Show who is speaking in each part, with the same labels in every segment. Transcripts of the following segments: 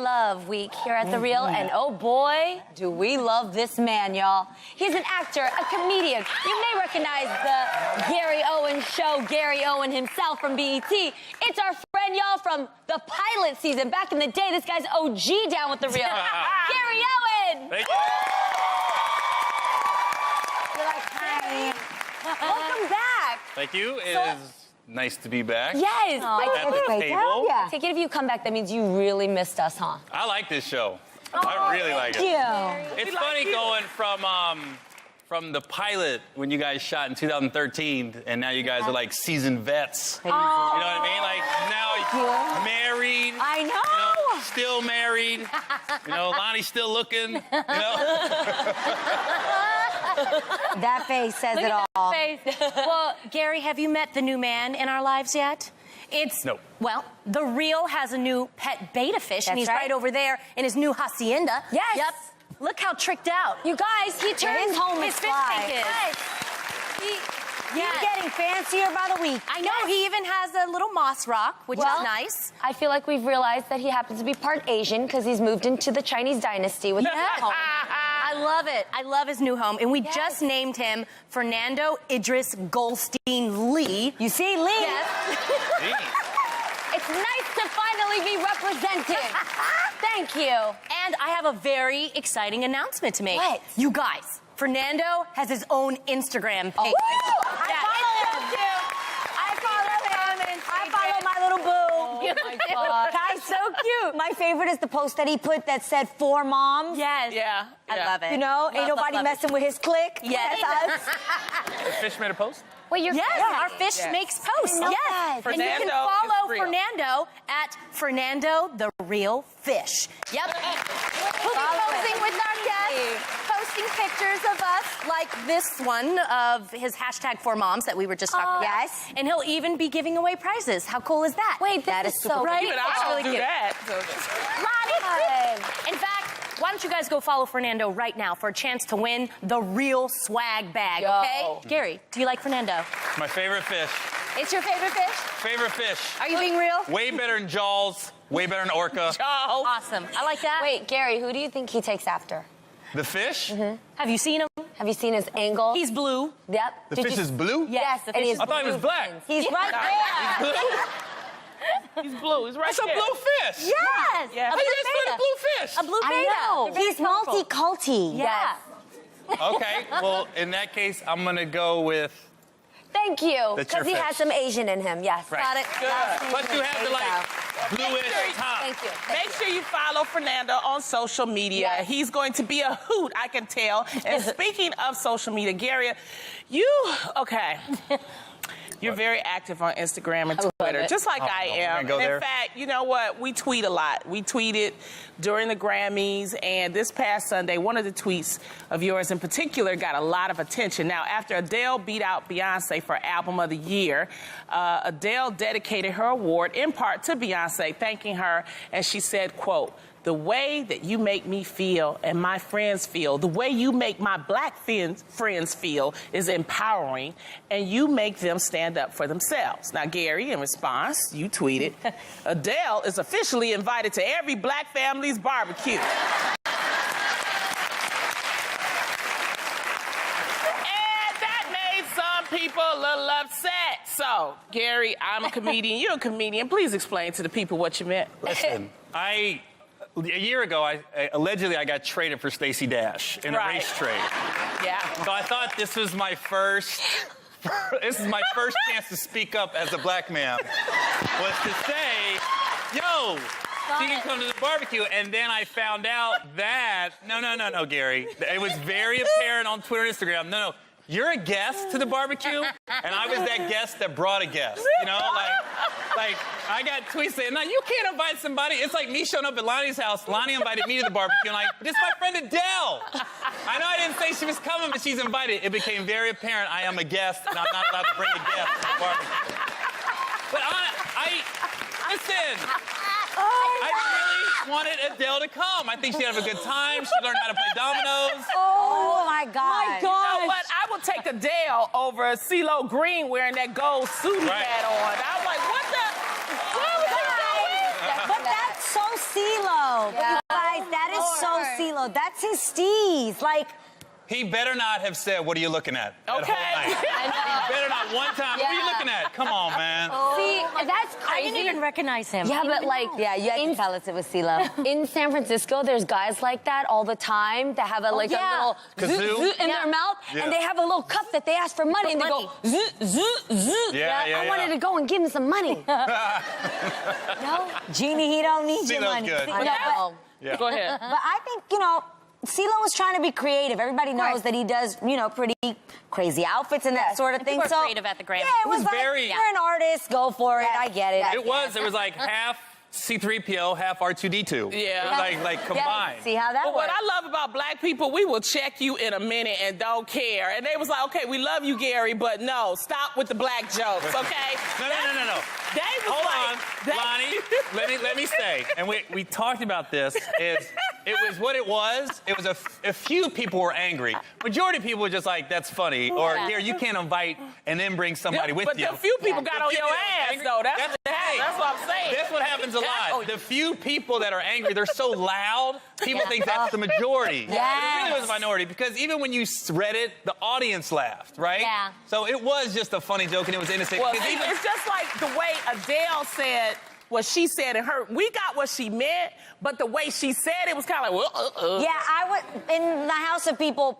Speaker 1: Love Week here at The Real, and oh boy, do we love this man, y'all. He's an actor, a comedian. You may recognize the Gary Owen show, Gary Owen himself from BET. It's our friend, y'all, from the pilot season. Back in the day, this guy's OG down with The Real. Gary Owen!
Speaker 2: Thank you.
Speaker 1: You're like, hi. Welcome back.
Speaker 2: Thank you. It is nice to be back.
Speaker 1: Yes.
Speaker 2: At the table.
Speaker 1: Yeah. Take it if you come back, that means you really missed us, huh?
Speaker 2: I like this show. I really like it.
Speaker 1: Thank you.
Speaker 2: It's funny going from the pilot when you guys shot in 2013, and now you guys are like seasoned vets. You know what I mean? Like now married.
Speaker 1: I know.
Speaker 2: You know, still married. You know, Lonnie's still looking. You know.
Speaker 3: That face says
Speaker 1: Look
Speaker 3: it
Speaker 1: at
Speaker 3: all.
Speaker 1: that face.
Speaker 4: Well, Gary, have you met the new man in our lives yet? It's,
Speaker 2: No.
Speaker 4: well, The Real has a new pet beta fish, and he's
Speaker 3: right.
Speaker 4: right over there in his new hacienda.
Speaker 1: Yes.
Speaker 4: Yep. Look how tricked out.
Speaker 1: You guys, he turns home
Speaker 4: his
Speaker 1: his
Speaker 4: fish
Speaker 1: fly.
Speaker 4: tank is.
Speaker 3: He's getting fancier by the week.
Speaker 4: I know, he even has a little moss rock, which is nice.
Speaker 1: I feel like we've realized that he happens to be part Asian because he's moved into the Chinese dynasty with his home.
Speaker 4: I love it. I love his new home. And we just named him Fernando Idris Goldstein Lee.
Speaker 3: You see, Lee?
Speaker 4: Yes.
Speaker 1: It's nice to finally be represented. Thank you.
Speaker 4: And I have a very exciting announcement to make.
Speaker 1: What?
Speaker 4: You guys, Fernando has his own Instagram page.
Speaker 3: I follow my little boo.
Speaker 1: Oh my God.
Speaker 3: Guy's so cute. My favorite is the post that he put that said 4 moms.
Speaker 4: Yes.
Speaker 5: Yeah.
Speaker 4: I love it.
Speaker 3: You know, ain't
Speaker 4: Love,
Speaker 3: nobody
Speaker 4: love
Speaker 3: messing with his clique.
Speaker 4: Yes.
Speaker 3: That's us.
Speaker 2: The fish made a post?
Speaker 1: Wait, you're
Speaker 4: Yes,
Speaker 1: kidding.
Speaker 4: our fish makes posts.
Speaker 1: know
Speaker 4: Yes.
Speaker 1: that.
Speaker 4: And you can
Speaker 5: Fernando
Speaker 4: follow
Speaker 5: is real.
Speaker 4: Fernando at Fernando the Real Fish. Yep. We'll be posting with our guests, posting pictures of us, like this one of his hashtag 4moms that we were just talking about.
Speaker 3: Yes.
Speaker 4: And he'll even be giving away prizes. How cool is that?
Speaker 1: Wait,
Speaker 3: That
Speaker 1: this
Speaker 3: is
Speaker 1: is
Speaker 3: super
Speaker 1: so
Speaker 4: Right?
Speaker 5: Even
Speaker 4: It's
Speaker 5: I don't
Speaker 4: really
Speaker 5: do
Speaker 4: cute.
Speaker 5: that. So.
Speaker 4: In fact, why don't you guys go follow Fernando right now for a chance to win the real swag bag,
Speaker 1: Yo.
Speaker 4: okay? Gary, do you like Fernando?
Speaker 2: My favorite fish.
Speaker 4: It's your favorite fish?
Speaker 2: Favorite fish.
Speaker 4: Are you being real?
Speaker 2: Way better than Jaws. Way better than Orca.
Speaker 4: Awesome. I like that.
Speaker 1: Wait, Gary, who do you think he takes after?
Speaker 2: The fish?
Speaker 4: Have you seen him?
Speaker 1: Have you seen his angle?
Speaker 4: He's blue.
Speaker 1: Yep.
Speaker 2: The
Speaker 1: Did
Speaker 2: fish
Speaker 1: you-
Speaker 2: is blue?
Speaker 1: Yes,
Speaker 4: the
Speaker 1: and
Speaker 4: fish
Speaker 1: he's
Speaker 2: I thought he was
Speaker 1: blue
Speaker 2: black.
Speaker 1: fins.
Speaker 3: He's right there.
Speaker 5: He's blue. He's right
Speaker 2: That's a
Speaker 5: there.
Speaker 2: blue fish.
Speaker 4: Yes.
Speaker 5: Yeah.
Speaker 4: A
Speaker 2: How
Speaker 4: blue
Speaker 2: you guys find a
Speaker 4: beta.
Speaker 2: blue fish?
Speaker 4: A blue
Speaker 3: I
Speaker 4: beta.
Speaker 3: know.
Speaker 4: They're very
Speaker 3: He's
Speaker 4: colorful.
Speaker 3: multi-culty.
Speaker 4: Yeah.
Speaker 2: Okay, well, in that case, I'm going to go with...
Speaker 1: Thank you.
Speaker 2: That's your
Speaker 1: Because he has
Speaker 2: fish.
Speaker 1: some Asian in him, yes.
Speaker 2: Right.
Speaker 4: Got it.
Speaker 5: Good.
Speaker 2: But you have the, like, bluish top.
Speaker 1: Thank you.
Speaker 5: Make sure you follow Fernando on social media.
Speaker 1: Yes.
Speaker 5: He's going to be a hoot, I can tell. And speaking of social media, Gary, okay. You're very active on Instagram and Twitter,
Speaker 1: it.
Speaker 5: just like I
Speaker 2: we're
Speaker 5: am.
Speaker 2: gonna go
Speaker 5: And
Speaker 2: there.
Speaker 5: in fact, you know what? We tweet a lot. We tweeted during the Grammys, and this past Sunday, one of the tweets of yours in particular got a lot of attention. Now, after Adele beat out Beyonce for Album of the Year, Adele dedicated her award in part to Beyonce, thanking her, and she said, quote, "The way that you make me feel and my friends feel, the way you make my black friends feel is empowering, and you make them stand up for themselves." Now, Gary, in response, you tweeted, "Adele is officially invited to every black family's barbecue." And that made some people a little upset. So, Gary, I'm a comedian, you're a comedian. Please explain to the people what you meant.
Speaker 2: Listen, a year ago, allegedly I got traded for Stacey Dash in a
Speaker 5: Right.
Speaker 2: race trade.
Speaker 5: Yeah.
Speaker 2: So I thought this was my first chance to speak up as a black man, was to say, yo, she can come to the barbecue. And then I found out that, no, Gary. It was very apparent on Twitter and Instagram. No, you're a guest to the barbecue, and I was that guest that brought a guest. You know, like I got tweets saying, no, you can't invite somebody. It's like me showing up at Lonnie's house. Lonnie invited me to the barbecue, and like, this is my friend Adele. I know I didn't say she was coming, but she's invited. It became very apparent I am a guest, and I'm not allowed to bring a guest to the barbecue. But listen, I really wanted Adele to come. I think she'd have a good time. She'd learn how to play dominoes.
Speaker 3: Oh, my God.
Speaker 5: You know what? I will take Adele over CeeLo Green wearing that gold suit he
Speaker 2: Right.
Speaker 5: had on. I'm like, what the? What was he doing?
Speaker 3: But that's so CeeLo.
Speaker 1: Yeah.
Speaker 3: You guys, that is so CeeLo. That's his steez. Like,
Speaker 2: He better not have said, "What are you looking at?" that
Speaker 5: Okay.
Speaker 2: whole night.
Speaker 1: I know.
Speaker 2: He better not one time. What are you
Speaker 1: Yeah.
Speaker 2: looking at? Come on, man.
Speaker 1: See, that's
Speaker 3: I
Speaker 1: crazy.
Speaker 3: didn't even recognize him.
Speaker 1: Yeah, but like,
Speaker 3: Yeah, you had to tell us it was CeeLo.
Speaker 1: in San Francisco, there's guys like that all the time that have a like
Speaker 3: yeah.
Speaker 1: a little
Speaker 2: Kazoo?
Speaker 1: zoot in their mouth,
Speaker 2: Yeah.
Speaker 1: and they have a little cup that they ask for money, and they go zoot, zoot, zoot.
Speaker 2: Yeah.
Speaker 1: I wanted to go and give him some money. No?
Speaker 3: Genie, he don't need your
Speaker 2: CeeLo's
Speaker 3: money.
Speaker 2: good.
Speaker 1: I know.
Speaker 2: Yeah.
Speaker 5: Go ahead.
Speaker 3: But I think, CeeLo was trying to be creative. Everybody knows that he does, pretty crazy outfits and that sort of thing.
Speaker 4: People are
Speaker 3: So
Speaker 4: creative at the Grammys.
Speaker 3: Yeah, it
Speaker 2: was
Speaker 3: was like,
Speaker 2: very-
Speaker 3: you're an artist, go for it. I get it.
Speaker 2: It was like half C-3PO, half R2-D2.
Speaker 5: Yeah.
Speaker 2: It was like combined.
Speaker 3: See how that
Speaker 5: But what
Speaker 3: works?
Speaker 5: I love about black people, we will check you in a minute and don't care. And they was like, okay, we love you, Gary, but no, stop with the black jokes, okay?
Speaker 2: No.
Speaker 5: They was
Speaker 2: Hold
Speaker 5: like,
Speaker 2: on, Lonnie. Let me say, and we talked about this. It was what it was. It was a few people were angry. Majority of people were just like, "That's funny," or "Here, you can't invite and then bring somebody with
Speaker 5: but
Speaker 2: you."
Speaker 5: the few people got on
Speaker 2: few
Speaker 5: your
Speaker 2: people
Speaker 5: ass,
Speaker 2: angry.
Speaker 5: though. That's what I'm saying.
Speaker 2: That's what happens a
Speaker 5: Oh.
Speaker 2: lot. The few people that are angry, they're so loud, people think that's the majority. But it really was a minority, because even when you read it, the audience laughed, right?
Speaker 1: Yeah.
Speaker 2: So it was just a funny joke, and it was innocent.
Speaker 5: Well,
Speaker 2: 'Cause even-
Speaker 5: it's just like the way Adele said what she said, and we got what she meant, but the way she said it was kind of like, well,
Speaker 3: Yeah, I was in the House of People.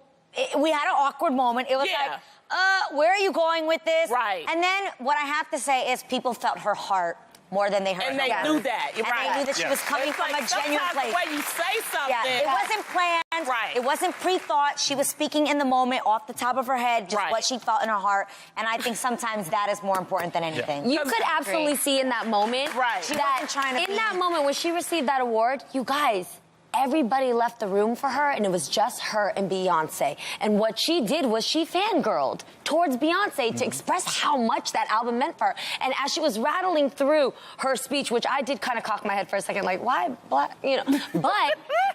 Speaker 3: We had an awkward moment. It was
Speaker 5: Yeah.
Speaker 3: like, where are you going with this?
Speaker 5: Right.
Speaker 3: And then what I have to say is people felt her heart more than they heard
Speaker 5: and
Speaker 3: her
Speaker 5: they
Speaker 3: words.
Speaker 5: knew that.
Speaker 3: And they knew that she was coming
Speaker 5: It's
Speaker 3: from
Speaker 5: like
Speaker 3: a genuine
Speaker 5: sometimes
Speaker 3: place.
Speaker 5: the way you say something.
Speaker 3: Yeah, it wasn't planned.
Speaker 5: Right.
Speaker 3: It wasn't pre-thought. She was speaking in the moment, off the top of her head, just
Speaker 5: Right.
Speaker 3: what she felt in her heart. And I think sometimes that is more important than anything.
Speaker 1: You could absolutely see in that moment
Speaker 5: Right.
Speaker 3: She
Speaker 1: that
Speaker 3: wasn't trying to
Speaker 1: in
Speaker 3: be-
Speaker 1: that moment when she received that award, you guys, everybody left the room for her, and it was just her and Beyonce. And what she did was she fangirled towards Beyonce to express how much that album meant for her. And as she was rattling through her speech, which I did kind of cock my head for a second, like, why black,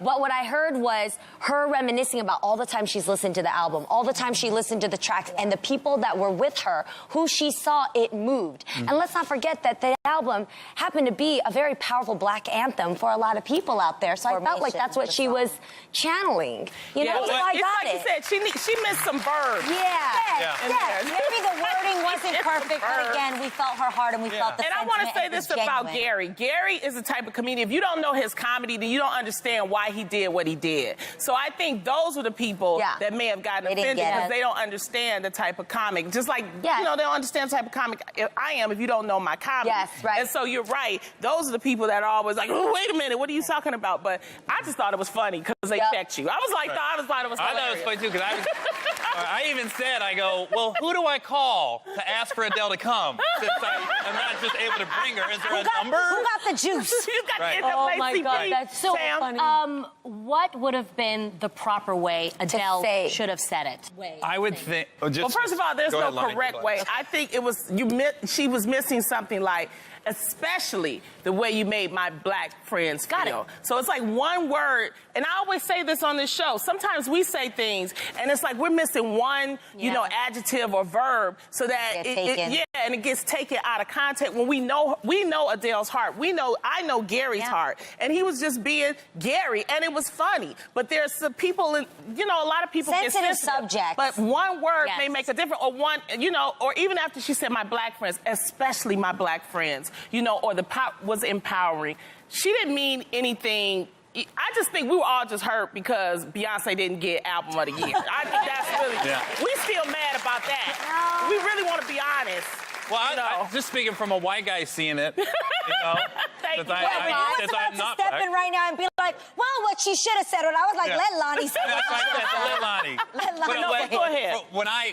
Speaker 1: But what I heard was her reminiscing about all the time she's listened to the album, all the time she listened to the tracks, and the people that were with her, who she saw it moved. And let's not forget that the album happened to be a very powerful black anthem for a lot of people out there. So I felt like that's what she was channeling. So I
Speaker 5: it's
Speaker 1: got
Speaker 5: like
Speaker 1: it.
Speaker 5: you said, she missed some verbs.
Speaker 3: Yeah. Maybe the wording wasn't perfect, but again, we felt her heart and we felt the
Speaker 5: And I want to
Speaker 3: sentiment,
Speaker 5: say
Speaker 3: and it was
Speaker 5: this about
Speaker 3: genuine.
Speaker 5: Gary. Gary is the type of comedian, if you don't know his comedy, then you don't understand why he did what he did. So I think those are the people that may have gotten
Speaker 3: They didn't
Speaker 5: offended
Speaker 3: get
Speaker 5: because
Speaker 3: it.
Speaker 5: they don't understand the type of comic. Just like, they
Speaker 1: Yes.
Speaker 5: don't understand the type of comic I am if you don't know my comedy.
Speaker 1: Yes, right.
Speaker 5: And so you're right. Those are the people that are always like, oh, wait a minute, what are you talking about? But I just thought it was funny because they checked you. I was like, I thought it was
Speaker 2: I
Speaker 5: hilarious.
Speaker 2: thought it was funny too, because I even said, I go, well, who do I call to ask for Adele to come? Since I'm not just able to bring her. Is there a number?
Speaker 3: Who got the juice?
Speaker 5: You got
Speaker 2: Right.
Speaker 5: the NAACP.
Speaker 1: Oh my God, that's so
Speaker 5: Sam.
Speaker 1: funny.
Speaker 6: What would have been the proper way Adele
Speaker 1: say.
Speaker 6: should have said it?
Speaker 2: I would think.
Speaker 5: Well, first of all, there's
Speaker 2: Go
Speaker 5: no
Speaker 2: ahead, Lonnie.
Speaker 5: correct way. I think it was she was missing something like, especially the way you made my black friends feel.
Speaker 6: Got it.
Speaker 5: So it's like one word, and I always say this on this show. Sometimes we say things, and it's like we're missing one, adjective or verb, so that and it gets taken out of context. When we know Adele's heart, I know Gary's heart, and he was just being Gary, and it was funny. But there's some people, a lot of people
Speaker 3: Sensitive
Speaker 5: get sensitive.
Speaker 3: subjects.
Speaker 5: But one word
Speaker 6: Yes.
Speaker 5: may make a difference, or one, or even after she said my black friends, especially my black friends, or the pop was empowering. She didn't mean anything. I just think we were all just hurt because Beyonce didn't get Album of the Year. I think that's really, we still mad about that. We really want to be honest.
Speaker 2: Well, I just speaking from a white guy seeing it,
Speaker 5: Thank
Speaker 2: since
Speaker 5: you.
Speaker 3: I was about to step in right now and be like, well, what she should have said. And I was like, let Lonnie say
Speaker 2: That's
Speaker 3: it.
Speaker 2: right, that's let Lonnie.
Speaker 3: Let Lonnie
Speaker 5: No,
Speaker 3: say
Speaker 5: but go
Speaker 3: it.
Speaker 5: ahead.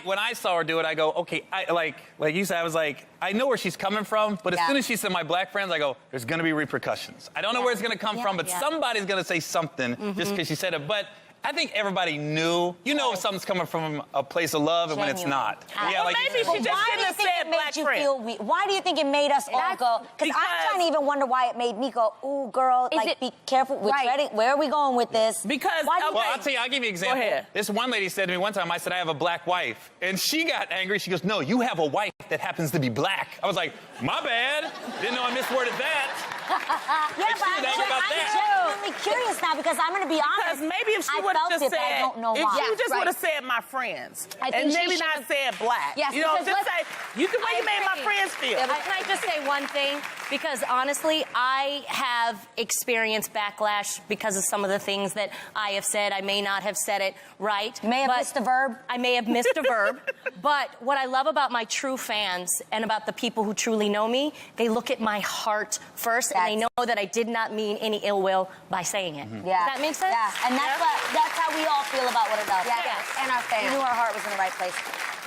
Speaker 2: When I saw her do it, I go, okay, like you said, I was like, I know where she's coming from, but as soon as she said my black friends, I go, there's going to be repercussions. I don't know where it's going to come from, but somebody's going to say something just because she said it. But I think everybody knew. If something's coming from a place of love and when it's not.
Speaker 5: Well, maybe she just
Speaker 3: Why do
Speaker 5: shouldn't
Speaker 3: you
Speaker 5: have
Speaker 3: think
Speaker 5: said
Speaker 3: it
Speaker 5: black
Speaker 3: made you
Speaker 5: friend.
Speaker 3: feel weak? Why do you think it made us all go? Because I'm trying to even wonder why it made me go, ooh, girl, be careful. We're treading. Where are we going with this?
Speaker 5: Because,
Speaker 3: Why do you
Speaker 2: Well,
Speaker 3: think-
Speaker 2: I'll tell you, I'll give you an example.
Speaker 5: Go ahead.
Speaker 2: This one lady said to me one time, I said, I have a black wife. And she got angry. She goes, no, you have a wife that happens to be black. I was like, my bad. Didn't know I misworded that.
Speaker 3: Yeah, but I'm genuinely curious now because I'm going to be honest.
Speaker 5: Because maybe if she would have just said,
Speaker 3: I don't know
Speaker 5: if
Speaker 3: why.
Speaker 5: you just would have said my friends, and maybe not said black.
Speaker 4: Yes,
Speaker 5: you know,
Speaker 4: because
Speaker 5: just say, you can way you made my friends feel.
Speaker 4: Yeah, but can I just say one thing? Because honestly, I have experienced backlash because of some of the things that I have said. I may not have said it right.
Speaker 3: You may have missed a verb.
Speaker 4: I may have missed a verb. But what I love about my true fans and about the people who truly know me, they look at my heart first, and they know that I did not mean any ill will by saying it.
Speaker 3: Yeah.
Speaker 4: Does that make sense?
Speaker 3: Yeah, and that's how we all feel about what it does.
Speaker 4: Yes.
Speaker 3: And our fans. We knew our heart was in the right place.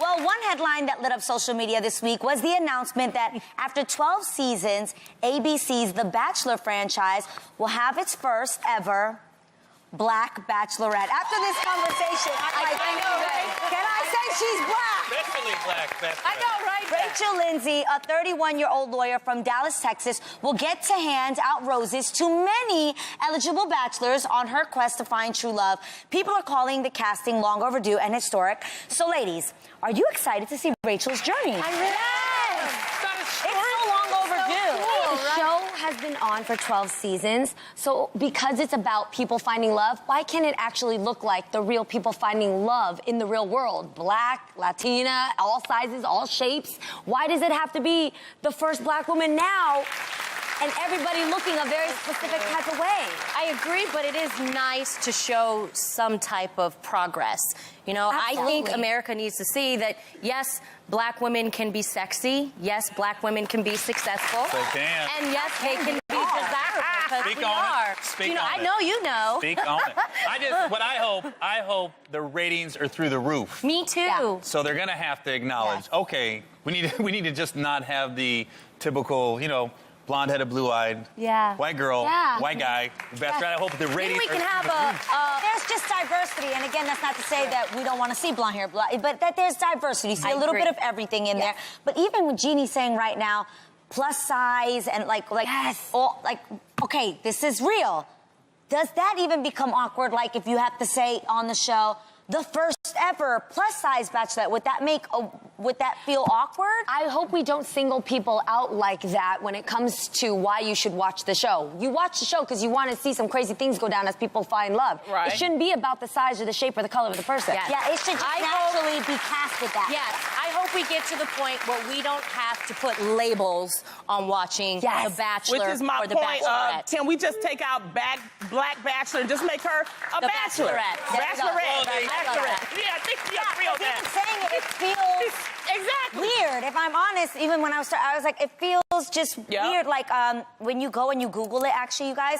Speaker 3: Well, one headline that lit up social media this week was the announcement that after 12 seasons, ABC's The Bachelor franchise will have its first ever Black Bachelorette. After this conversation, I'm like,
Speaker 4: I know, right?
Speaker 3: Can I say she's black?
Speaker 2: Especially black Bachelorette.
Speaker 4: I know, right?
Speaker 3: Rachel Lindsay, a 31-year-old lawyer from Dallas, Texas, will get to hand out roses to many eligible bachelors on her quest to find true love. People are calling the casting long overdue and historic. So, ladies, are you excited to see Rachel's journey?
Speaker 4: I really am.
Speaker 3: It's so long overdue.
Speaker 1: The show has been on for 12 seasons, so because it's about people finding love, why can't it actually look like the real people finding love in the real world? Black, Latina, all sizes, all shapes. Why does it have to be the first black woman now and everybody looking a very specific type of way?
Speaker 4: I agree, but it is nice to show some type of progress. You know,
Speaker 1: Absolutely.
Speaker 4: I think America needs to see that, yes, black women can be sexy. Yes, black women can be successful.
Speaker 2: They can.
Speaker 4: And yes, they can be desirable because
Speaker 2: Speak
Speaker 4: we
Speaker 2: on it.
Speaker 4: are.
Speaker 2: Speak
Speaker 4: you know,
Speaker 2: on
Speaker 4: I
Speaker 2: it.
Speaker 4: know you know.
Speaker 2: Speak on it. I hope the ratings are through the roof.
Speaker 4: Me too.
Speaker 3: Yeah.
Speaker 2: So they're gonna have to acknowledge,
Speaker 3: Yes.
Speaker 2: okay, we need to just not have the typical, blonde-headed, blue-eyed, white girl, white guy. I hope the ratings.
Speaker 4: Maybe we can
Speaker 2: are
Speaker 4: have
Speaker 3: There's just diversity, and again, that's not to say that we don't want to see blonde hair, but that there's diversity. You see a little
Speaker 4: agree.
Speaker 3: bit of everything in there. But even with Jeannie saying right now, plus size and okay, this is real. Does that even become awkward? Like if you have to say on the show, the first ever plus size bachelorette, would that feel awkward?
Speaker 1: I hope we don't single people out like that when it comes to why you should watch the show. You watch the show because you want to see some crazy things go down as people find love.
Speaker 5: Right.
Speaker 1: It shouldn't be about the size or the shape or the color of the person.
Speaker 4: Yes.
Speaker 3: Yeah, it should just naturally be cast with that.
Speaker 4: Yes, I hope we get to the point where we don't have to put labels on watching The Bachelor
Speaker 5: Which is my
Speaker 4: or The
Speaker 5: point.
Speaker 4: Bachelorette.
Speaker 5: Can we just take out Black Bachelor and just make her a
Speaker 4: The
Speaker 5: Bachelor?
Speaker 4: Bachelorette. There we go.
Speaker 5: Bachelorette.
Speaker 4: Bachelorette.
Speaker 5: Yeah, I think we agree on
Speaker 3: Even
Speaker 5: that.
Speaker 3: saying it feels
Speaker 5: Exactly.
Speaker 3: weird. If I'm honest, even when I was like, it feels just weird. Like when you go and you Google it, actually, you guys,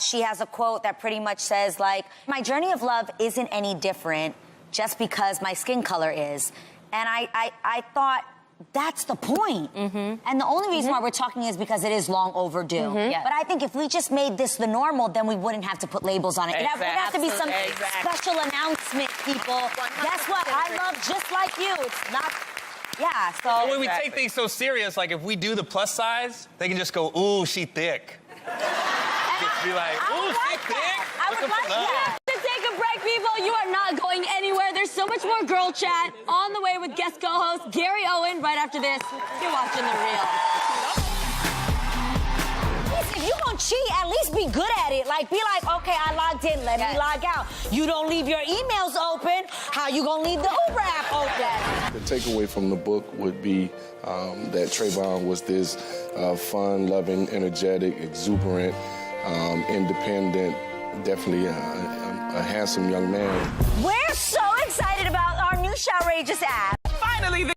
Speaker 3: she has a quote that pretty much says like, "My journey of love isn't any different just because my skin color is." And I thought, that's the point. And the only reason why we're talking is because it is long overdue.
Speaker 4: Yes.
Speaker 3: But I think if we just made this the normal, then we wouldn't have to put labels on it. It would have to be some special announcement, people. Guess what? I love just like you. It's not... Yeah, so...
Speaker 2: When we take things so serious, like if we do the plus size, they can just go, ooh, she thick. Just be like, ooh, she thick.
Speaker 3: I would like that.
Speaker 1: To take a break, people, you are not going anywhere. There's so much more girl chat on the way with guest co-host Gary Owen right after this. You're watching The Real.
Speaker 3: If you're gonna cheat, at least be good at it. Like, be like, okay, I logged in, let me log out. You don't leave your emails open, how you gonna leave the Uber app open?
Speaker 7: The takeaway from the book would be that Trayvon was this fun, loving, energetic, exuberant, independent, definitely a handsome young man.
Speaker 3: We're so excited about our new Shoutrageous app.
Speaker 5: Finally,